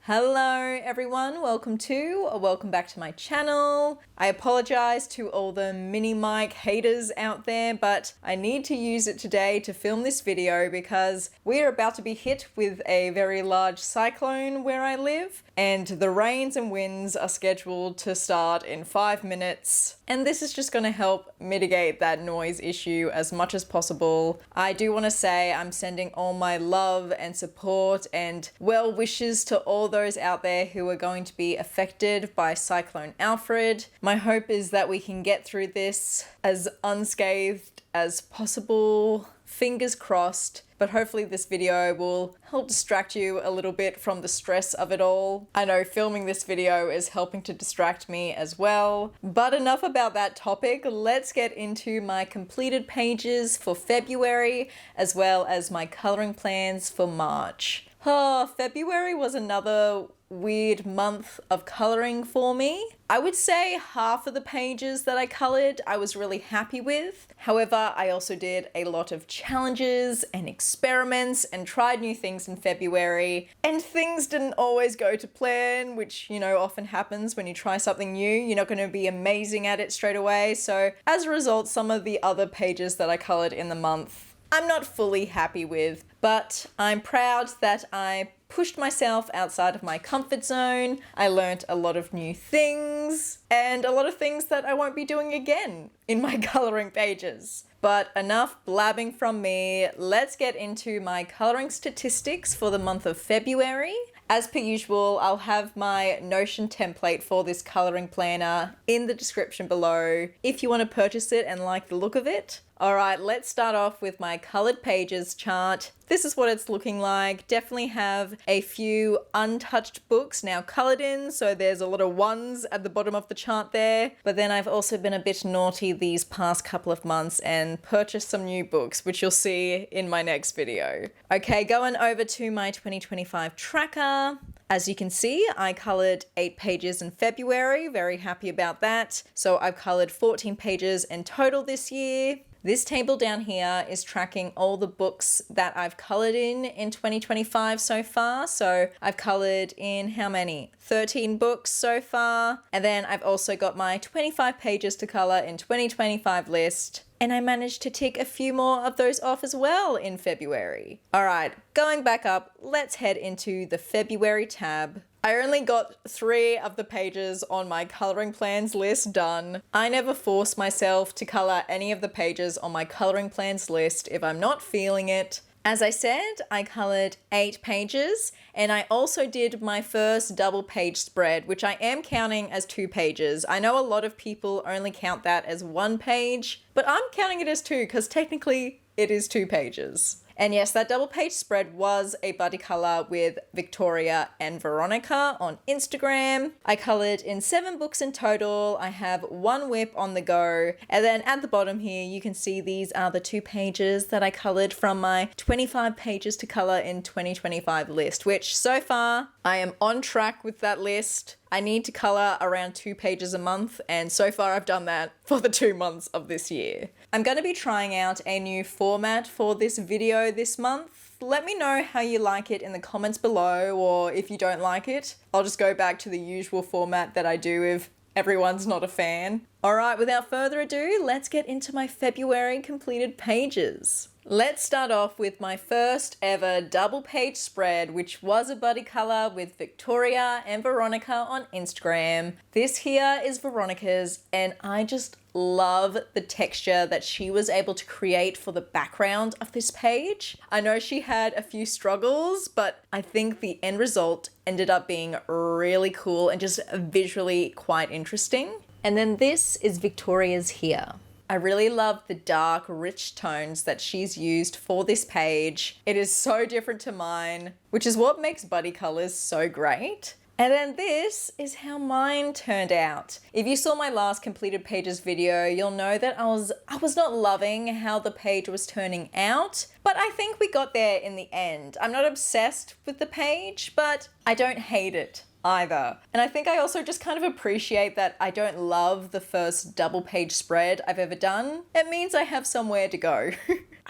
Hello everyone, welcome back to my channel. I apologize to all the mini mic haters out there, but I need to use it today to film this video because we are about to be hit with a very large cyclone where I live, and the rains and winds are scheduled to start in 5 minutes. And this is just going to help mitigate that noise issue as much as possible. I do want to say I'm sending all my love and support and well wishes to all those out there who are going to be affected by Cyclone Alfred. My hope is that we can get through this as unscathed as possible. Fingers crossed, but hopefully this video will help distract you a little bit from the stress of it all. I know filming this video is helping to distract me as well, but enough about that topic. Let's get into my completed pages for February, as well as my coloring plans for March. February was another weird month of coloring for me. I would say half of the pages that I colored I was really happy with. However, I also did a lot of challenges and experiments and tried new things in February, and things didn't always go to plan, which, you know, often happens when you try something new. You're not going to be amazing at it straight away. So as a result, some of the other pages that I colored in the month I'm not fully happy with, but I'm proud that I pushed myself outside of my comfort zone. I learned a lot of new things and a lot of things that I won't be doing again in my coloring pages. But enough blabbing from me. Let's get into my coloring statistics for the month of February. As per usual, I'll have my Notion template for this coloring planner in the description below if you want to purchase it and like the look of it. Alright, let's start off with my colored pages chart. This is what it's looking like. Definitely have a few untouched books now colored in, so there's a lot of ones at the bottom of the chart there. But then I've also been a bit naughty these past couple of months and purchased some new books, which you'll see in my next video. Okay, going over to my 2025 tracker. As you can see, I colored 8 pages in February. Very happy about that. So I've colored 14 pages in total this year. This table down here is tracking all the books that I've colored in 2025 so far. So I've colored in how many? 13 books so far. And then I've also got my 25 pages to color in 2025 list. And I managed to tick a few more of those off as well in February. All right, going back up, let's head into the February tab. I only got 3 of the pages on my coloring plans list done. I never force myself to color any of the pages on my coloring plans list if I'm not feeling it. As I said, I colored 8 pages, and I also did my first double page spread, which I am counting as 2 pages. I know a lot of people only count that as 1 page, but I'm counting it as 2 because technically it is 2 pages. And yes, that double page spread was a buddy color with Victoria and Veronica on Instagram. I colored in 7 books in total. I have 1 whip on the go. And then at the bottom here, you can see these are the 2 pages that I colored from my 25 pages to color in 2025 list, which so far I am on track with that list. I need to color around 2 pages a month, and so far I've done that for the 2 months of this year. I'm going to be trying out a new format for this video this month. Let me know how you like it in the comments below, or if you don't like it, I'll just go back to the usual format that I do if everyone's not a fan. Alright, without further ado, let's get into my February completed pages. Let's start off with my first ever double page spread, which was a buddy color with Victoria and Veronica on Instagram. This here is Veronica's, and I just love the texture that she was able to create for the background of this page. I know she had a few struggles, but I think the end result ended up being really cool and just visually quite interesting. And then this is Victoria's here. I really love the dark, rich tones that she's used for this page. It is so different to mine, which is what makes buddy colors so great. And then this is how mine turned out. If you saw my last completed pages video, you'll know that I was not loving how the page was turning out, but I think we got there in the end. I'm not obsessed with the page, but I don't hate it either. And I think I also just kind of appreciate that I don't love the first double page spread I've ever done. It means I have somewhere to go.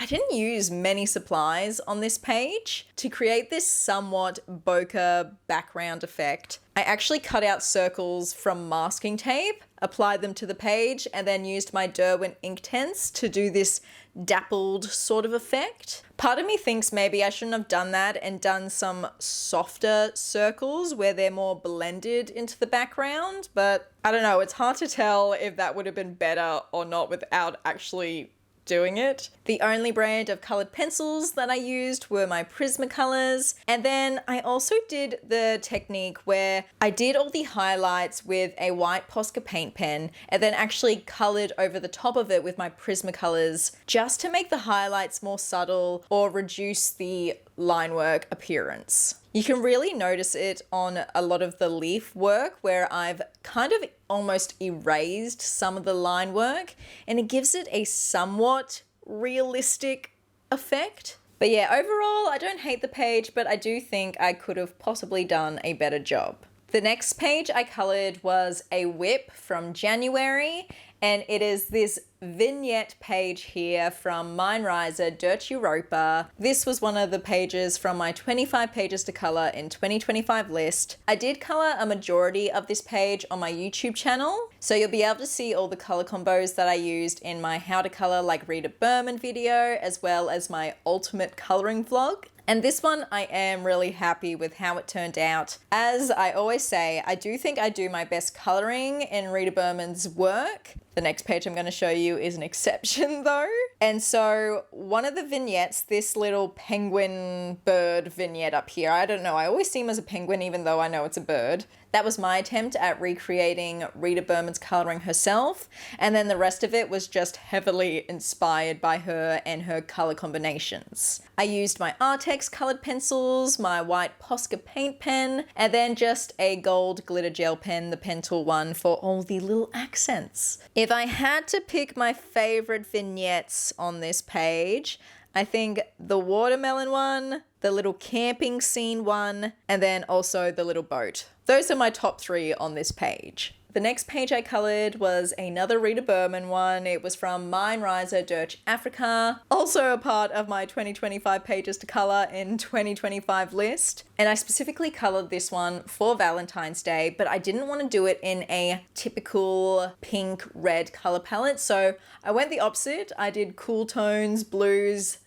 I didn't use many supplies on this page. To create this somewhat bokeh background effect, I actually cut out circles from masking tape, applied them to the page, and then used my Derwent Inktense to do this dappled sort of effect. Part of me thinks maybe I shouldn't have done that and done some softer circles where they're more blended into the background, but I don't know, it's hard to tell if that would have been better or not without actually doing it. The only brand of colored pencils that I used were my Prismacolors, and then I also did the technique where I did all the highlights with a white Posca paint pen and then actually colored over the top of it with my Prismacolors just to make the highlights more subtle or reduce the line work appearance. You can really notice it on a lot of the leaf work where I've kind of almost erased some of the line work, and it gives it a somewhat realistic effect. But yeah, overall, I don't hate the page, but I do think I could have possibly done a better job. The next page I colored was a whip from January, and it is this vignette page here from Mindriser Dirt Europa. This was one of the pages from my 25 pages to color in 2025 list. I did color a majority of this page on my YouTube channel, so you'll be able to see all the color combos that I used in my How to Color Like Rita Berman video, as well as my ultimate coloring vlog. And this one, I am really happy with how it turned out. As I always say, I do think I do my best coloring in Rita Berman's work. The next page I'm going to show you is an exception though. And so one of the vignettes, this little penguin bird vignette up here, I don't know, I always see him as a penguin even though I know it's a bird. That was my attempt at recreating Rita Berman's coloring herself, and then the rest of it was just heavily inspired by her and her color combinations. I used my Artex colored pencils, my white Posca paint pen, and then just a gold glitter gel pen, the Pentel one, for all the little accents. If I had to pick my favorite vignettes on this page, I think the watermelon one, the little camping scene one, and then also the little boat. Those are my top 3 on this page. The next page I colored was another Rita Berman one. It was from Mindriser Dirt Africa, also a part of my 2025 pages to color in 2025 list. And I specifically colored this one for Valentine's Day, but I didn't want to do it in a typical pink red color palette. So I went the opposite. I did cool tones, blues,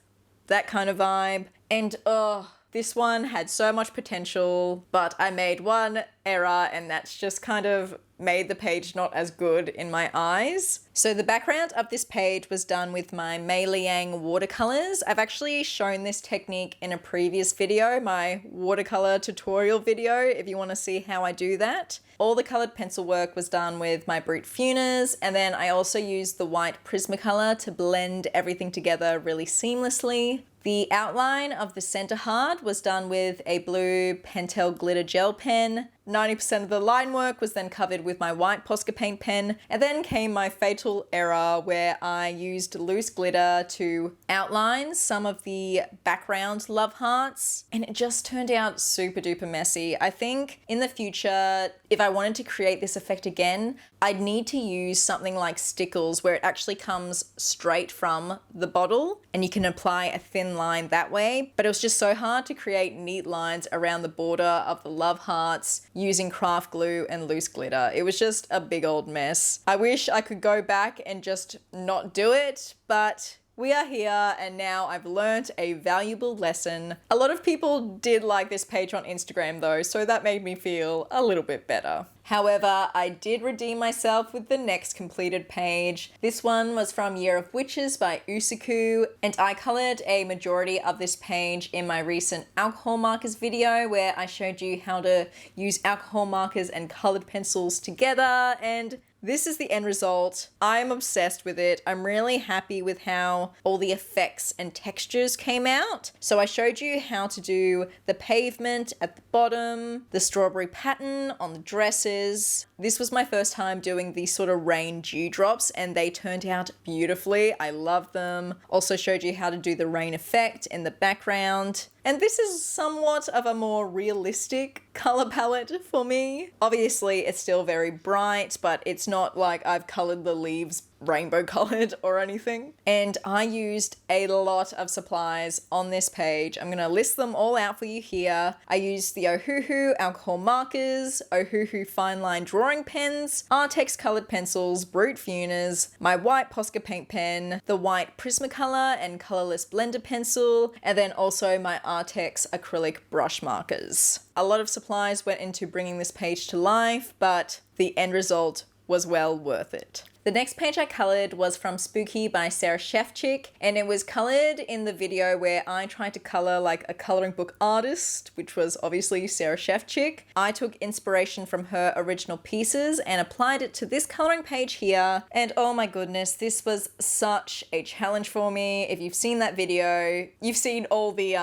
that kind of vibe. And this one had so much potential, but I made one error, and that's just kind of made the page not as good in my eyes. So the background of this page was done with my Mei Liang watercolors. I've actually shown this technique in a previous video, my watercolor tutorial video, if you want to see how I do that. All the colored pencil work was done with my Brute Funas, and then I also used the white Prismacolor to blend everything together really seamlessly. The outline of the center heart was done with a blue Pentel glitter gel pen. 90% of the line work was then covered with my white Posca paint pen, and then came my fatal error where I used loose glitter to outline some of the background love hearts, and it just turned out super duper messy. I think in the future, if I wanted to create this effect again, I'd need to use something like Stickles where it actually comes straight from the bottle and you can apply a thin line that way, but it was just so hard to create neat lines around the border of the love hearts using craft glue and loose glitter. It was just a big old mess. I wish I could go back and just not do it, but we are here and now I've learnt a valuable lesson. A lot of people did like this page on Instagram though, so that made me feel a little bit better. However, I did redeem myself with the next completed page. This one was from Year of Witches by Usaku, and I colored a majority of this page in my recent alcohol markers video where I showed you how to use alcohol markers and colored pencils together, and this is the end result. I'm obsessed with it. I'm really happy with how all the effects and textures came out. So I showed you how to do the pavement at the bottom, the strawberry pattern on the dresses. This was my first time doing these sort of rain dewdrops and they turned out beautifully. I love them. Also showed you how to do the rain effect in the background. And this is somewhat of a more realistic color palette for me. Obviously, it's still very bright, but it's not like I've colored the leaves rainbow colored or anything. And I used a lot of supplies on this page. I'm going to list them all out for you here. I used the Ohuhu alcohol markers, Ohuhu fine line drawing pens, Artex colored pencils, Brut Funers, my white Posca paint pen, the white Prismacolor and colorless blender pencil, and then also my Artex acrylic brush markers. A lot of supplies went into bringing this page to life, but the end result was well worth it. The next page I colored was from Spooky by Sarah Shefchik, and it was colored in the video where I tried to color like a coloring book artist, which was obviously Sarah Shefchik. I took inspiration from her original pieces and applied it to this coloring page here, and oh my goodness, this was such a challenge for me. If you've seen that video, you've seen all the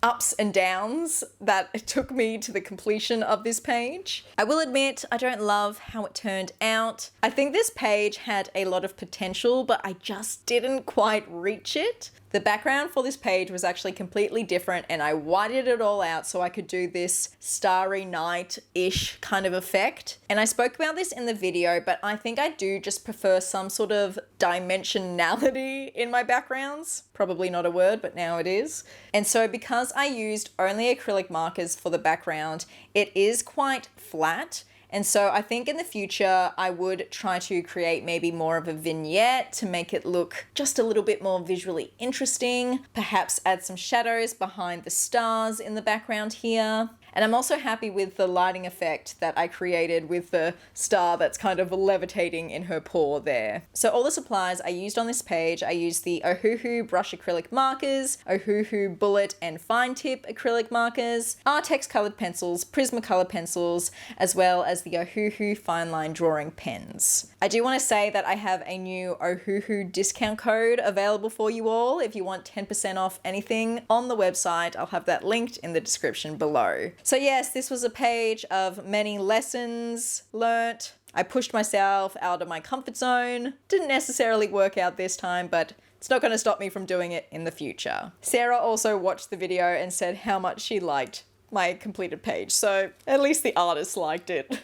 ups and downs that it took me to the completion of this page. I will admit, I don't love how it turned out. I think this page had a lot of potential, but I just didn't quite reach it. The background for this page was actually completely different, and I whited it all out so I could do this starry night-ish kind of effect. And I spoke about this in the video, but I think I do just prefer some sort of dimensionality in my backgrounds. Probably not a word, but now it is. And so because I used only acrylic markers for the background, it is quite flat. And so I think in the future, I would try to create maybe more of a vignette to make it look just a little bit more visually interesting, perhaps add some shadows behind the stars in the background here. And I'm also happy with the lighting effect that I created with the star that's kind of levitating in her paw there. So all the supplies I used on this page, I used the Ohuhu brush acrylic markers, Ohuhu bullet and fine tip acrylic markers, Artex colored pencils, Prismacolor pencils, as well as the Ohuhu fine line drawing pens. I do want to say that I have a new Ohuhu discount code available for you all. If you want 10% off anything on the website, I'll have that linked in the description below. So yes, this was a page of many lessons learnt. I pushed myself out of my comfort zone. Didn't necessarily work out this time, but it's not going to stop me from doing it in the future. Sarah also watched the video and said how much she liked my completed page, so at least the artist liked it.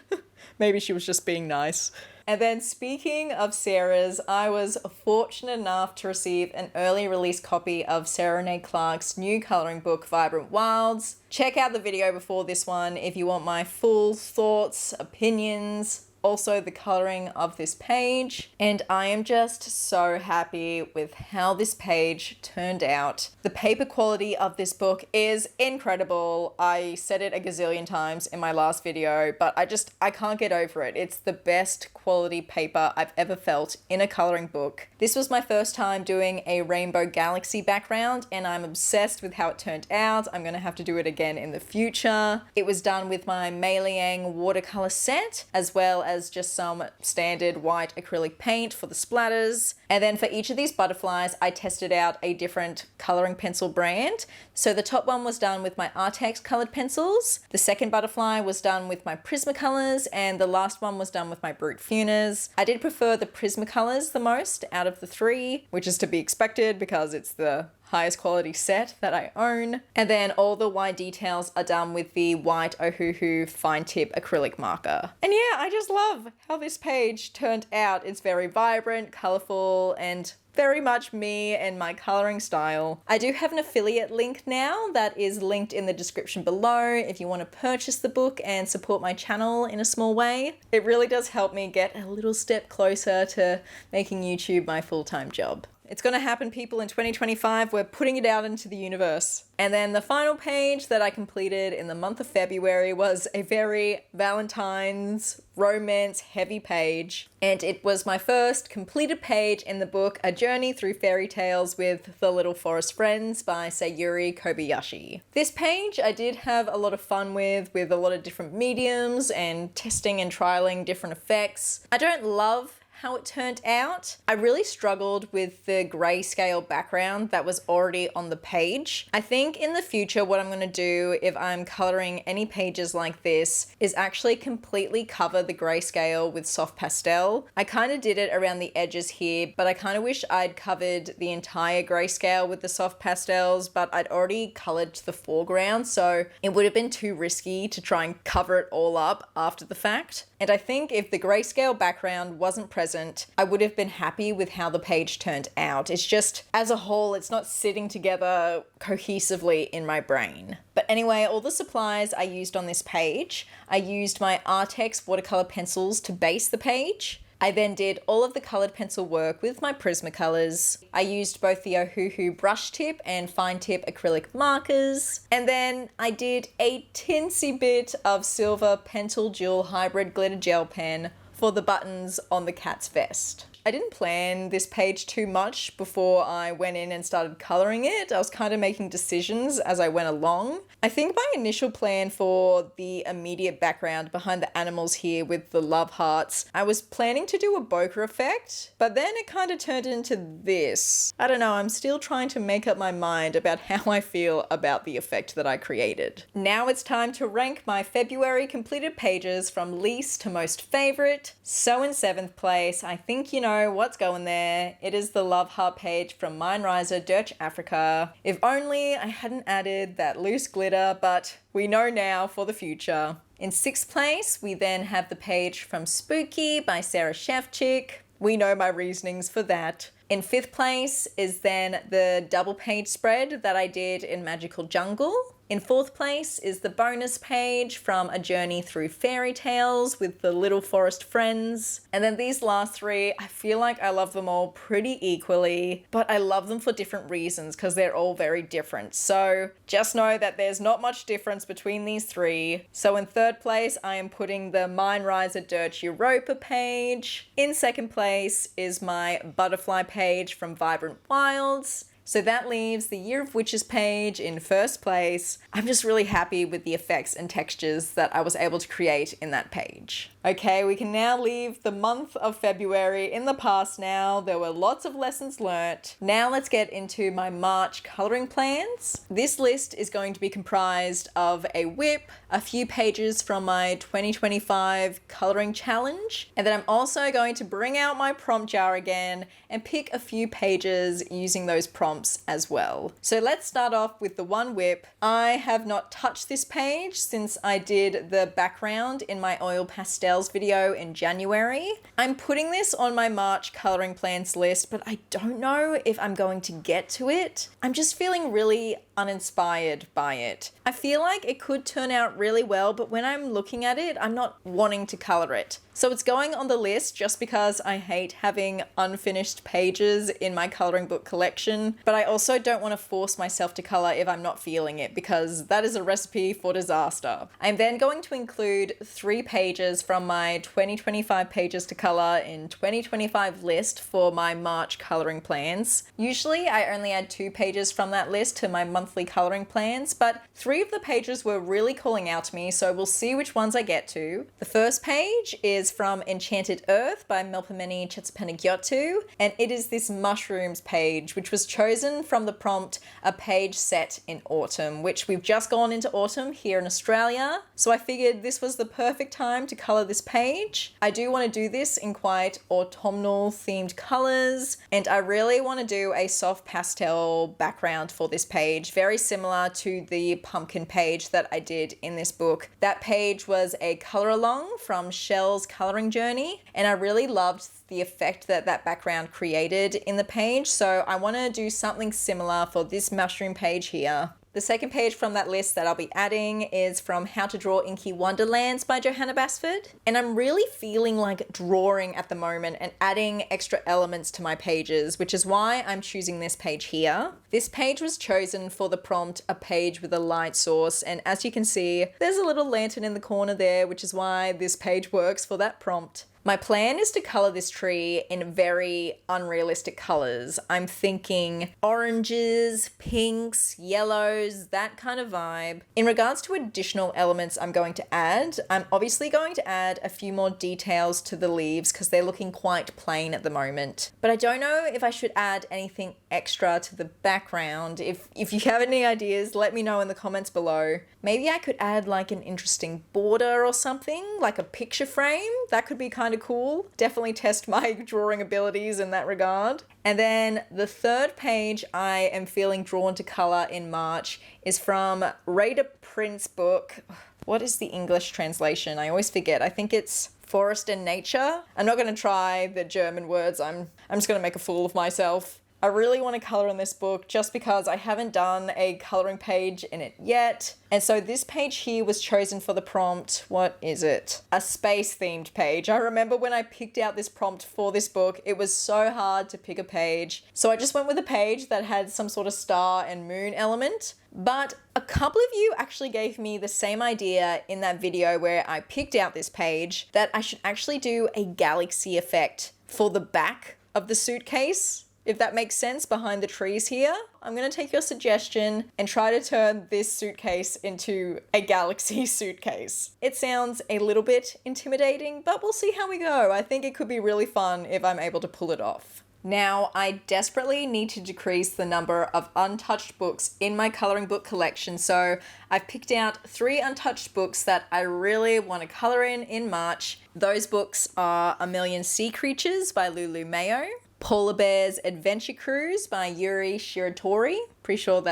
Maybe she was just being nice. And then speaking of Sarah's, I was fortunate enough to receive an early release copy of Sarah Renee Clark's new coloring book, Vibrant Wilds. Check out the video before this one if you want my full thoughts, opinions, also the coloring of this page. And I am just so happy with how this page turned out. The paper quality of this book is incredible. I said it a gazillion times in my last video, but I can't get over it. It's the best quality paper I've ever felt in a coloring book. This was my first time doing a Rainbow Galaxy background, and I'm obsessed with how it turned out. I'm gonna have to do it again in the future. It was done with my Mei Liang watercolor set, as well as just some standard white acrylic paint for the splatters. And then for each of these butterflies, I tested out a different coloring pencil brand. So the top one was done with my Artex colored pencils. The second butterfly was done with my Prismacolors, and the last one was done with my Brut Funers. I did prefer the Prismacolors the most out of the three, which is to be expected because it's the highest quality set that I own. And then all the white details are done with the white Ohuhu fine tip acrylic marker. And yeah, I just love how this page turned out. It's very vibrant, colorful, and very much me and my coloring style. I do have an affiliate link now that is linked in the description below if you want to purchase the book and support my channel in a small way. It really does help me get a little step closer to making YouTube my full-time job. It's going to happen, people, in 2025. We're putting it out into the universe. And then the final page that I completed in the month of February was a very Valentine's romance heavy page. And it was my first completed page in the book, A Journey Through Fairy Tales with the Little Forest Friends by Sayuri Kobayashi. This page I did have a lot of fun with a lot of different mediums and testing and trialing different effects. I don't love how it turned out. I really struggled with the grayscale background that was already on the page. I think in the future what I'm going to do if I'm coloring any pages like this is actually completely cover the grayscale with soft pastel. I kind of did it around the edges here, but I kind of wish I'd covered the entire grayscale with the soft pastels, but I'd already colored to the foreground, so it would have been too risky to try and cover it all up after the fact. And I think if the grayscale background wasn't present present, I would have been happy with how the page turned out. It's just, as a whole, it's not sitting together cohesively in my brain. But anyway, all the supplies I used on this page, I used my Artex watercolor pencils to base the page. I then did all of the colored pencil work with my Prismacolors. I used both the Ohuhu brush tip and fine tip acrylic markers. And then I did a tinsy bit of silver Pentel Dual Hybrid glitter gel pen for the buttons on the cat's vest. I didn't plan this page too much before I went in and started coloring it. I was kind of making decisions as I went along. I think my initial plan for the immediate background behind the animals here with the love hearts, I was planning to do a bokeh effect, but then it kind of turned into this. I don't know, I'm still trying to make up my mind about how I feel about the effect that I created. Now it's time to rank my February completed pages from least to most favorite. So in 7th place, I think you know what's going there. It is the love heart page from Mindriser Dirch Africa. If only I hadn't added that loose glitter, but we know now for the future. In 6th place, we then have the page from Spooky by Sarah Shevchik. We know my reasonings for that. In 5th place is then the double page spread that I did in Magical Jungle. In 4th place is the bonus page from A Journey Through Fairy Tales with the Little Forest Friends. And then these last 3, I feel like I love them all pretty equally, but I love them for different reasons because they're all very different. So just know that there's not much difference between these 3. So in 3rd place, I am putting the Mindriser Dirch Europa page. In 2nd place is my butterfly page from Vibrant Wilds. So that leaves the Year of Witches page in 1st place. I'm just really happy with the effects and textures that I was able to create in that page. Okay, we can now leave the month of February in the past now. There were lots of lessons learnt. Now let's get into my March coloring plans. This list is going to be comprised of a WIP, a few pages from my 2025 coloring challenge, and then I'm also going to bring out my prompt jar again and pick a few pages using those prompts as well. So let's start off with the one WIP. I have not touched this page since I did the background in my oil pastels video in January. I'm putting this on my March coloring plans list, but I don't know if I'm going to get to it. I'm just feeling really uninspired by it. I feel like it could turn out really well, but when I'm looking at it, I'm not wanting to color it. So it's going on the list just because I hate having unfinished pages in my coloring book collection, but I also don't want to force myself to color if I'm not feeling it because that is a recipe for disaster. I'm then going to include 3 pages from my 2025 pages to color in 2025 list for my March coloring plans. Usually I only add 2 pages from that list to my monthly coloring plans, but 3 of the pages were really calling out to me, so we'll see which ones I get to. The first page is from Enchanted Earth by Melpomene Chetsepenegyotu, and it is this mushrooms page, which was chosen from the prompt A Page Set in Autumn, which we've just gone into autumn here in Australia. So I figured this was the perfect time to color this page. I do want to do this in quite autumnal themed colors, and I really want to do a soft pastel background for this page, very similar to the pumpkin page that I did in this book. That page was a color along from Shell's coloring journey, and I really loved the effect that that background created in the page, so I want to do something similar for this mushroom page here. The second page from that list that I'll be adding is from How to Draw Inky Wonderlands by Johanna Basford. And I'm really feeling like drawing at the moment and adding extra elements to my pages, which is why I'm choosing this page here. This page was chosen for the prompt A Page with a Light Source, and as you can see, there's a little lantern in the corner there, which is why this page works for that prompt. My plan is to color this tree in very unrealistic colors. I'm thinking oranges, pinks, yellows, that kind of vibe. In regards to additional elements I'm going to add, I'm obviously going to add a few more details to the leaves because they're looking quite plain at the moment. But I don't know if I should add anything extra to the background. If you have any ideas, let me know in the comments below. Maybe I could add like an interesting border or something, like a picture frame. That could be kind of cool. Definitely test my drawing abilities in that regard. And then the third page I am feeling drawn to color in March is from Rada Prince's book. What is the English translation? I always forget. I think it's forest and nature. I'm not going to try the German words. I'm just going to make a fool of myself. I really want to color in this book just because I haven't done a coloring page in it yet. And so this page here was chosen for the prompt. What is it? A space themed page. I remember when I picked out this prompt for this book, it was so hard to pick a page. So I just went with a page that had some sort of star and moon element. But a couple of you actually gave me the same idea in that video where I picked out this page, that I should actually do a galaxy effect for the back of the suitcase. If that makes sense, behind the trees here. I'm gonna take your suggestion and try to turn this suitcase into a galaxy suitcase. It sounds a little bit intimidating, but we'll see how we go. I think it could be really fun if I'm able to pull it off. Now, I desperately need to decrease the number of untouched books in my coloring book collection, so I've picked out 3 untouched books that I really want to color in March. Those books are A Million Sea Creatures by Lulu Mayo, Polar Bears Adventure Cruise by Yuri Shiratori. Pretty sure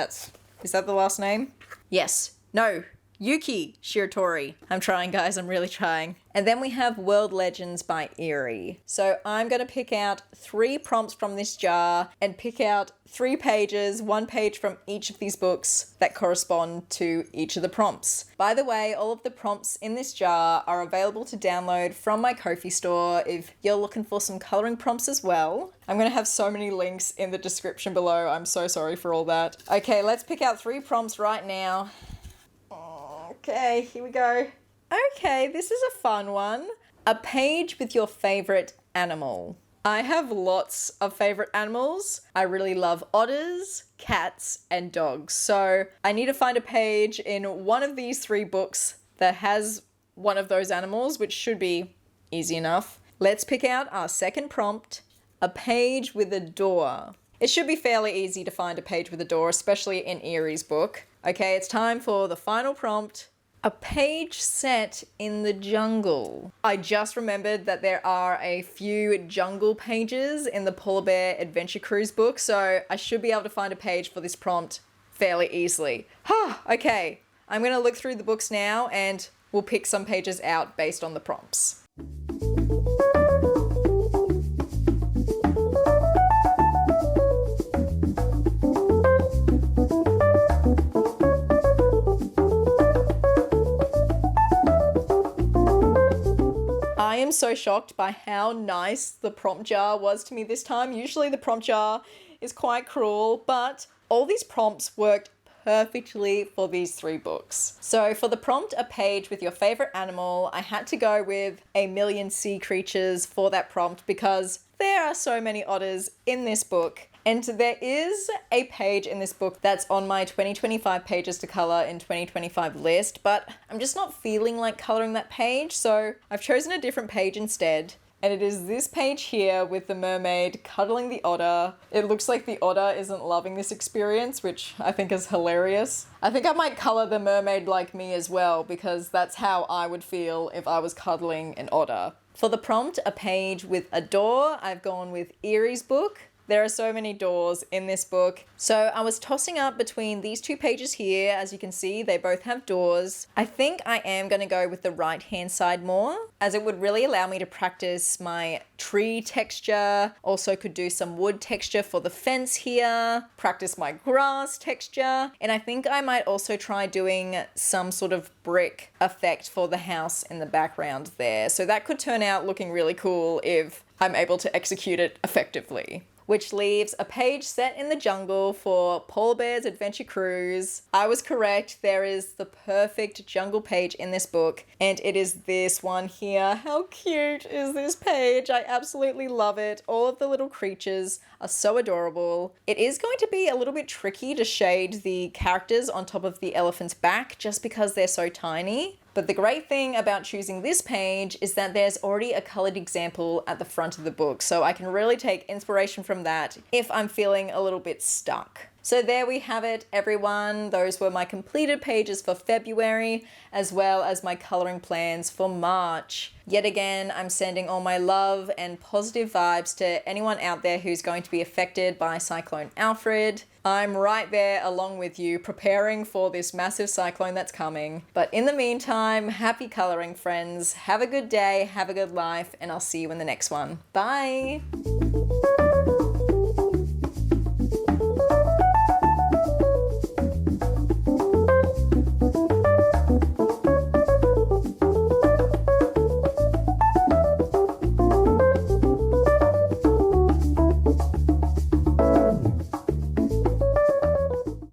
is that the last name? Yes. No. Yuki Shiratori. I'm trying, guys. I'm really trying. And then we have World Legends by Eerie. So I'm going to pick out 3 prompts from this jar and pick out 3 pages, 1 page from each of these books that correspond to each of the prompts. By the way, all of the prompts in this jar are available to download from my Ko-fi store if you're looking for some coloring prompts as well. I'm going to have so many links in the description below. I'm so sorry for all that. Okay, let's pick out 3 prompts right now. Okay, here we go. Okay, this is a fun one. A page with your favorite animal. I have lots of favorite animals. I really love otters, cats, and dogs. So I need to find a page in one of these 3 books that has one of those animals, which should be easy enough. Let's pick out our second prompt, a page with a door. It should be fairly easy to find a page with a door, especially in Eerie's book. Okay, it's time for the final prompt. A page set in the jungle. I just remembered that there are a few jungle pages in the Polar Bear Adventure Cruise book, so I should be able to find a page for this prompt fairly easily. Okay, I'm gonna look through the books now and we'll pick some pages out based on the prompts. I am so shocked by how nice the prompt jar was to me this time. Usually the prompt jar is quite cruel, but all these prompts worked perfectly for these 3 books. So for the prompt, a page with your favorite animal, I had to go with A Million Sea Creatures for that prompt because there are so many otters in this book. And there is a page in this book that's on my 2025 pages to color in 2025 list, but I'm just not feeling like coloring that page, so I've chosen a different page instead. And it is this page here with the mermaid cuddling the otter. It looks like the otter isn't loving this experience, which I think is hilarious. I think I might color the mermaid like me as well, because that's how I would feel if I was cuddling an otter. For the prompt, a page with a door, I've gone with Eerie's book. There are so many doors in this book. So I was tossing up between these 2 pages here. As you can see, they both have doors. I think I am going to go with the right-hand side more, as it would really allow me to practice my tree texture. Also could do some wood texture for the fence here, practice my grass texture. And I think I might also try doing some sort of brick effect for the house in the background there. So that could turn out looking really cool if I'm able to execute it effectively. Which leaves a page set in the jungle for Polar Bear's Adventure Cruise. I was correct, there is the perfect jungle page in this book, and it is this one here. How cute is this page? I absolutely love it. All of the little creatures are so adorable. It is going to be a little bit tricky to shade the characters on top of the elephant's back just because they're so tiny. But the great thing about choosing this page is that there's already a colored example at the front of the book, so I can really take inspiration from that if I'm feeling a little bit stuck. So there we have it, everyone. Those were my completed pages for February, as well as my coloring plans for March. Yet again, I'm sending all my love and positive vibes to anyone out there who's going to be affected by Cyclone Alfred. I'm right there along with you, preparing for this massive cyclone that's coming. But in the meantime, happy coloring, friends. Have a good day, have a good life, and I'll see you in the next one. Bye!